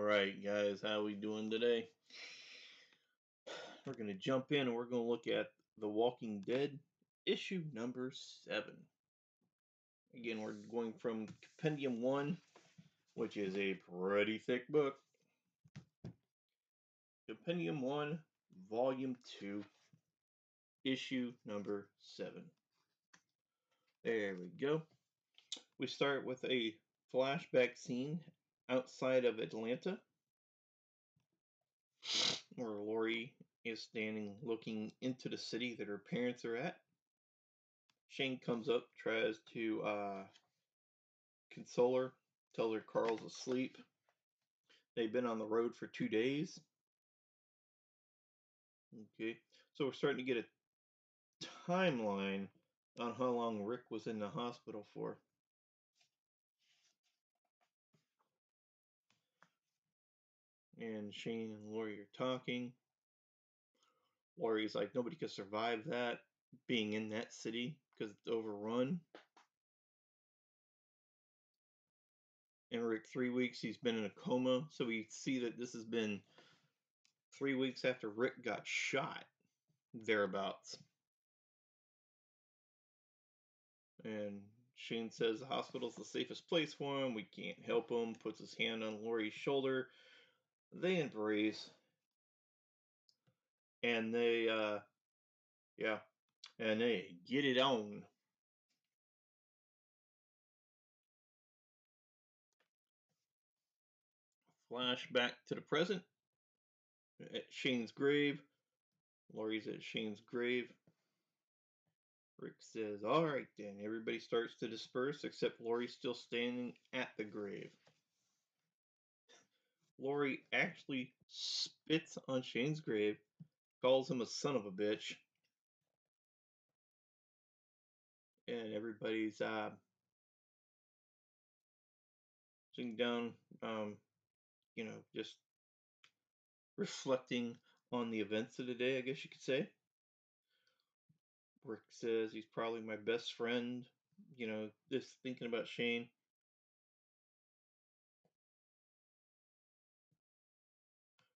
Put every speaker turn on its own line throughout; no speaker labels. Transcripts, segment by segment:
right, guys, how we doing today? We're gonna jump in and we're gonna look at The Walking Dead, issue number 7. Again, we're going from Compendium 1, which is a pretty thick book. Compendium 1, Volume 2, issue number 7. There we go. We start with a flashback scene outside of Atlanta, where Lori is standing looking into the city that her parents are at. Shane comes up, tries to console her, tells her Carl's asleep. They've been on the road for 2 days. Okay, so we're starting to get a timeline on how long Rick was in the hospital for. And Shane and Lori are talking. Lori's like, nobody could survive that, being in that city, because it's overrun. And Rick, 3 weeks, he's been in a coma. So we see that this has been 3 weeks after Rick got shot, thereabouts. And Shane says the hospital's the safest place for him. We can't help him. Puts his hand on Lori's shoulder. They embrace. And they, and they get it on. Flashback to the present. At Shane's grave. Lori's at Shane's grave. Rick says, alright then. Everybody starts to disperse except Lori's still standing at the grave. Lori actually spits on Shane's grave, calls him a son of a bitch, and everybody's sitting down, just reflecting on the events of the day, I guess you could say. Rick says he's probably my best friend, just thinking about Shane.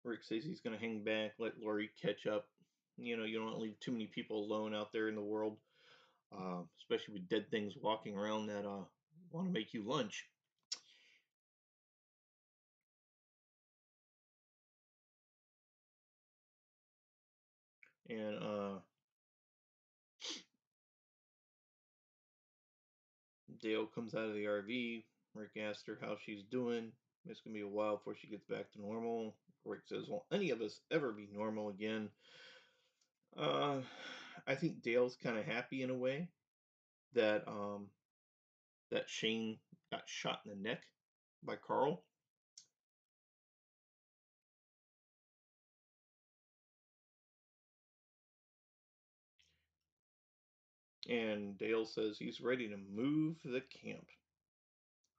Rick says he's going to hang back, let Lori catch up. You don't want to leave too many people alone out there in the world, especially with dead things walking around that want to make you lunch. And Dale comes out of the RV. Rick asks her how she's doing. It's going to be a while before she gets back to normal. Rick says, "Won't any of us ever be normal again?" I think Dale's kind of happy in a way that that Shane got shot in the neck by Carl. And Dale says he's ready to move the camp.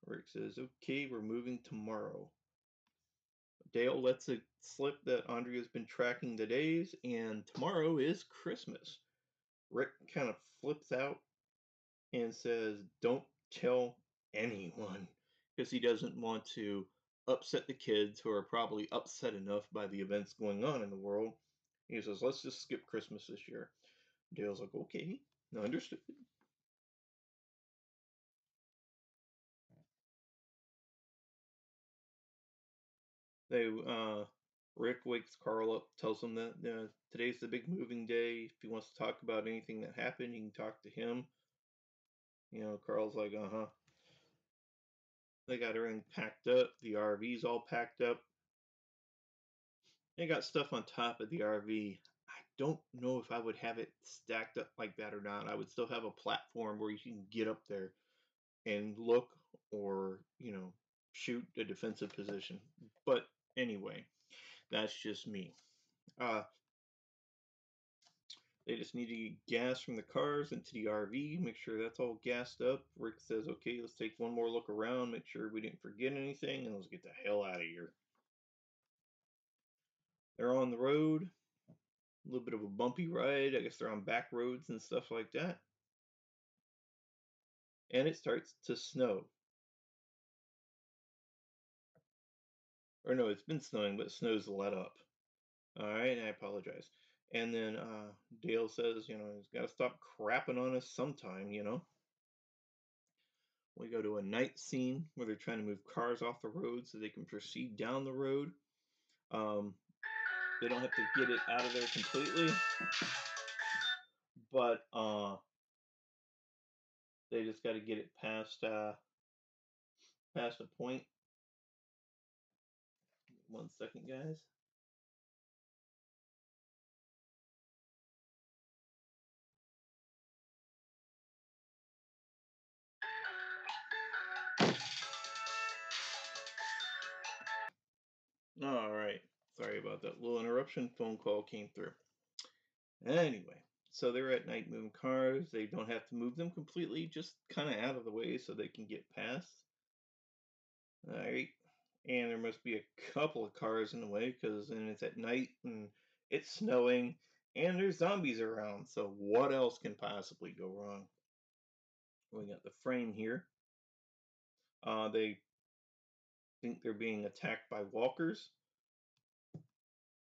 Rick says, okay, we're moving tomorrow. Dale lets it slip that Andrea's been tracking the days, and tomorrow is Christmas. Rick kind of flips out and says, don't tell anyone, because he doesn't want to upset the kids who are probably upset enough by the events going on in the world. He says, let's just skip Christmas this year. Dale's like, okay, understood. They Rick wakes Carl up, tells him that today's the big moving day. If he wants to talk about anything that happened, you can talk to him. Carl's like, uh-huh. They got everything packed up. The RV's all packed up. They got stuff on top of the RV. I don't know if I would have it stacked up like that or not. I would still have a platform where you can get up there and look or, shoot a defensive position. But anyway, that's just me. They just need to get gas from the cars into the RV, make sure that's all gassed up. Rick says, okay, let's take one more look around, make sure we didn't forget anything, and let's get the hell out of here. They're on the road. A little bit of a bumpy ride. I guess they're on back roads and stuff like that. And it starts to snow. Or no, it's been snowing, but snow's let up. All right, I apologize. And then Dale says, he's got to stop crapping on us sometime. We go to a night scene where they're trying to move cars off the road so they can proceed down the road. Um, they don't have to get it out of there completely, but they just got to get it past a point. 1 second, guys. All right. Sorry about that little interruption. Phone call came through. Anyway, so they're at night moving cars. They don't have to move them completely, just kind of out of the way so they can get past. All right. And there must be a couple of cars in the way because then it's at night and it's snowing and there's zombies around. So what else can possibly go wrong? We got the frame here. They think they're being attacked by walkers.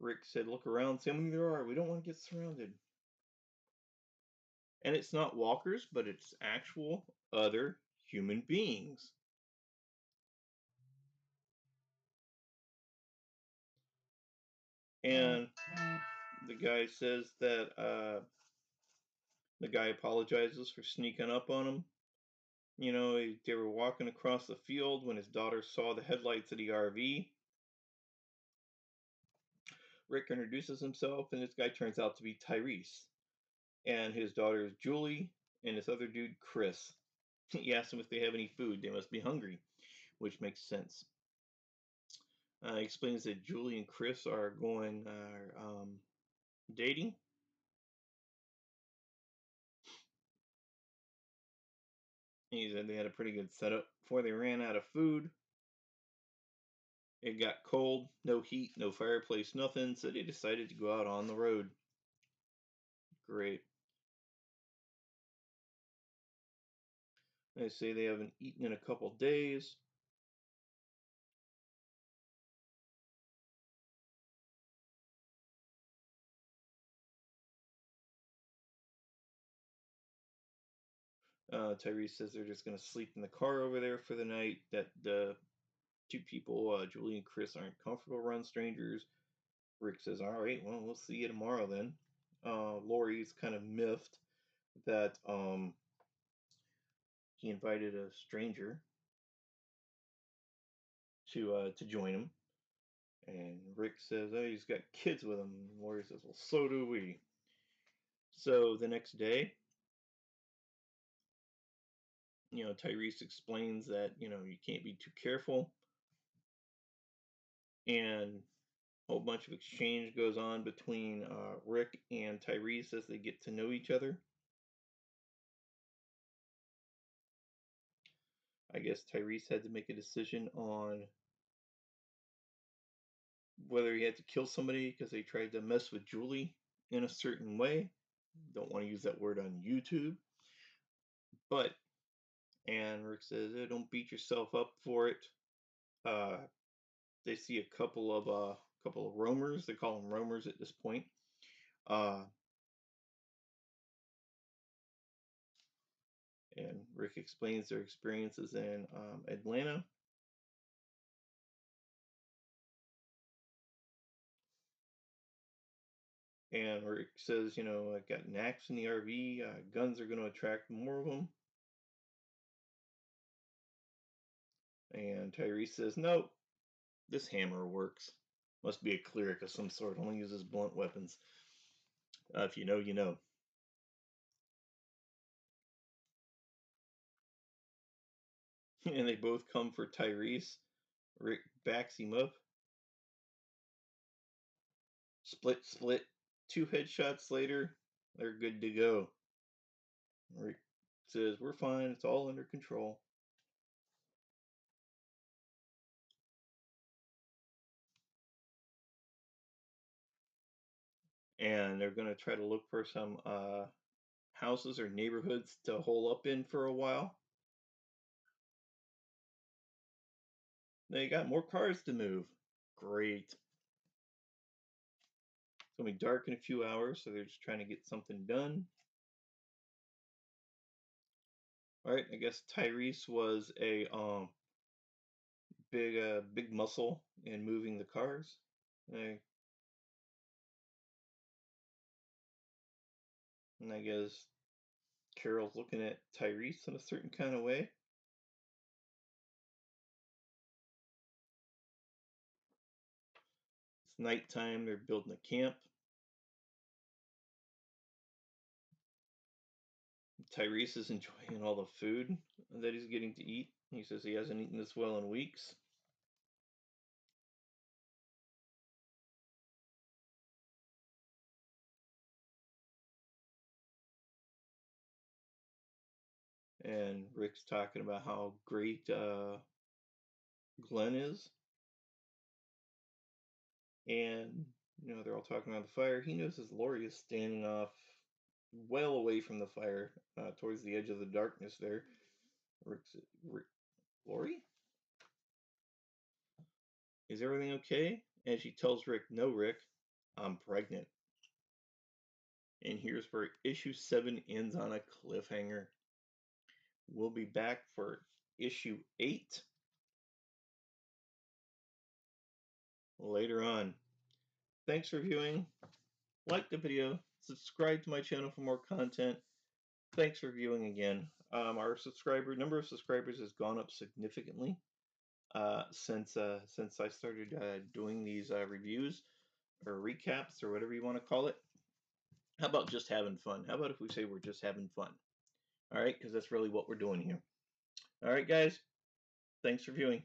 Rick said, "Look around, see how many there are. We don't want to get surrounded." And it's not walkers, but it's actual other human beings. And the guy says that the guy apologizes for sneaking up on him. They were walking across the field when his daughter saw the headlights of the RV. Rick introduces himself, and this guy turns out to be Tyrese. And his daughter is Julie, and this other dude, Chris. He asks them if they have any food. They must be hungry, which makes sense. He explains that Julie and Chris are going dating. He said they had a pretty good setup before they ran out of food. It got cold, no heat, no fireplace, nothing, so they decided to go out on the road. Great. They say they haven't eaten in a couple days. Tyrese says they're just going to sleep in the car over there for the night, that the two people, Julie and Chris, aren't comfortable around strangers. Rick says, all right, well, we'll see you tomorrow then. Lori's kind of miffed that he invited a stranger to join him. And Rick says, oh, he's got kids with him. And Lori says, well, so do we. So the next day, Tyrese explains that, you can't be too careful. And a whole bunch of exchange goes on between Rick and Tyrese as they get to know each other. I guess Tyrese had to make a decision on whether he had to kill somebody because they tried to mess with Julie in a certain way. Don't want to use that word on YouTube. But, and Rick says, don't beat yourself up for it. They see a couple of roamers. They call them roamers at this point. And Rick explains their experiences in Atlanta. And Rick says, I got knacks in the RV. Guns are going to attract more of them. And Tyrese says, nope, this hammer works. Must be a cleric of some sort. Only uses blunt weapons. If you know, you know. And they both come for Tyrese. Rick backs him up. Split, split. 2 headshots later, they're good to go. Rick says, we're fine. It's all under control. And they're going to try to look for some houses or neighborhoods to hole up in for a while. They got more cars to move. Great. It's gonna be dark in a few hours, so they're just trying to get something done. All right, I guess Tyrese was a big muscle in moving the cars. And I guess Carol's looking at Tyrese in a certain kind of way. It's nighttime. They're building a camp. Tyrese is enjoying all the food that he's getting to eat. He says he hasn't eaten this well in weeks. And Rick's talking about how great Glenn is. And, they're all talking around the fire. He notices Lori is standing off well away from the fire, towards the edge of the darkness there. Rick's, Rick, Lori? Is everything okay? And she tells Rick, no, Rick, I'm pregnant. And here's where issue 7 ends on a cliffhanger. We'll be back for issue 8 later on. Thanks for viewing. Like the video. Subscribe to my channel for more content. Thanks for viewing again. Our number of subscribers has gone up significantly since I started doing these reviews or recaps or whatever you want to call it. How about just having fun? How about if we say we're just having fun? All right, because that's really what we're doing here. All right, guys. Thanks for viewing.